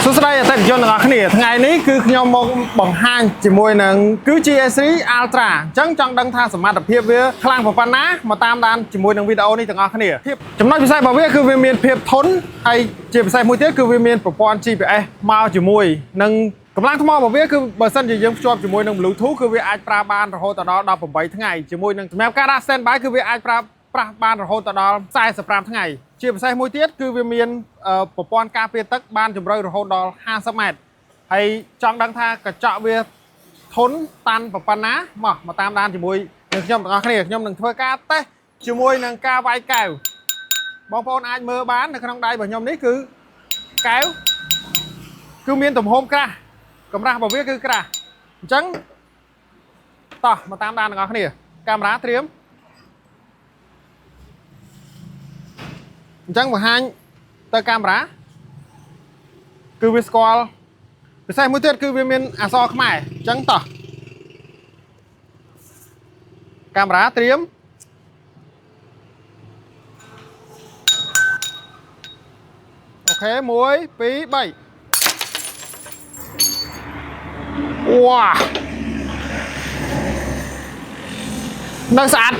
សួស្តីអតិថិជនទាំងអស់គ្នាថ្ងៃនេះគឺខ្ញុំមកបង្ហាញជាមួយនឹងគឺ GS3 Ultra អញ្ចឹងចង់ដឹងថាសមត្ថភាពវាខ្លាំងប៉ុណ្ណាមកតាមដានជាមួយនឹងវីដេអូនេះទាំងអស់គ្នាចំណុចពិសេសរបស់វាគឺវាមានភាពធន់ហើយជាពិសេសមួយទៀតគឺវាមានប្រព័ន្ធ GPS មកជាមួយនឹងកម្លាំងថ្មរបស់វាគឺបើសិនជាយើងភ្ជាប់ជាមួយនឹង Bluetooth គឺវាអាចប្រើបានរហូតដល់18ថ្ងៃជាមួយនឹងសម្រាប់ការដាក់ standby គឺវាអាចប្រើប្រាស់បានរហូតដល់45ថ្ងៃជាពិសេសមួយទៀតគឺវាមានប្រព័ន្ធការពារទឹកបានជម្រៅរហូតដល់50ម៉ែត្រហើយចង់ដឹងថាកញ្ចក់វាធន់តាន់ប៉ុណ្ណាមកតាមដានជាមួយនឹងខ្ញុំទាំងអស់គ្នាខ្ញុំនឹងធ្វើការតេស្តជាមួយនឹងការវាយកែវបងប្អូនអាចមើលបាននៅក្នុងដៃរបស់ខ្ញុំនេះគឺកែវគឺមានទំហំក្រាស់កម្រាស់របស់វាគឺក្រាស់អញ្ចឹងតោះមកតាមដានទាំងអស់គ្នាកាមេរ៉ាត្រៀមអញ្ចឹងបង្ហាញទៅកាមេរ៉ាគឺវាស្គាល់ពិសេសមួយទៀតគឺវាមានអក្សរខ្មែរអញ្ចឹងតោះកាមេរ៉ាត្រៀមអូខេ1 2 3វ៉ានៅស្អាត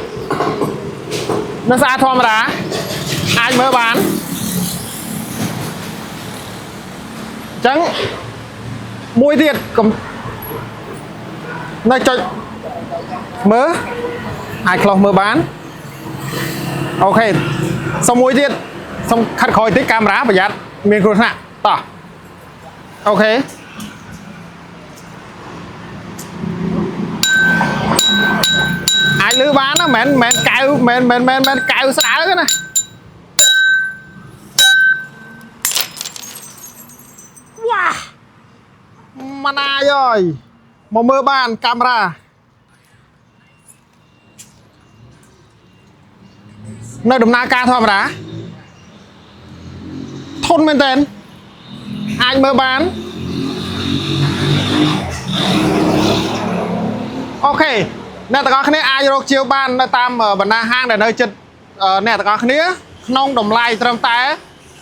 ធម្មតាអាចមើលបានអញ្ចឹងមួយទៀតនៅចុចមើលអាចខ្លុសមើលបានអូខេសុំមួយទៀតសុំខាត់ក្រោយតិចកាមេរ៉ាប្រយ័ត្នមានគ្រោះថ្នាក់តោះអូខេអាចលឺបានណាមិនកៅមិនកៅស្ដៅណាវ៉ាម៉ាណាយអើយមកមើលបានកាមេរ៉ានៅដំណើរការធម្មតាធន់មែនតើអាចមើលបានអូខេអ្នកទាំងអស់គ្នាអាចរកជាវបាននៅតាមបណ្ដាហាងដែលនៅជិតអ្នកទាំងអស់គ្នាក្នុងតម្លៃត្រឹមតែ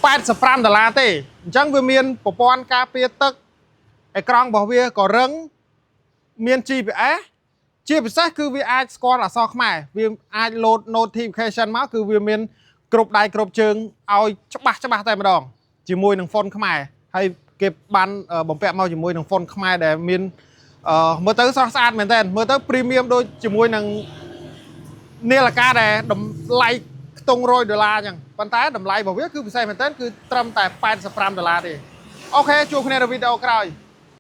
$85ទេអញ្ចឹងវាមានប្រព័ន្ធការពារទឹកអេក្រង់របស់វាក៏រឹងមាន GPS ជាពិសេសគឺវាអាចស្គាល់អក្សរខ្មែរវាអាច load notification មកគឺវាមានគ្រប់ដៃគ្រប់ជើងឲ្យច្បាស់តែម្ដងជាមួយនឹង phone ខ្មែរហើយគេបានបំពាក់មកជាមួយនឹង phone ខ្មែរដែលមានមើលទៅស្រស់ស្អាតមែនតើមើលទៅ premium ដូចជាមួយនឹងនាឡិកាដែលតម្លៃខ្ទង់$100អញ្ចឹងប៉ុន្តែតម្លៃរបស់វាគឺពិសេសមែនតើគឺត្រឹមតែ$85ទេអូខេជួបគ្នានៅវីដេអូក្រោយ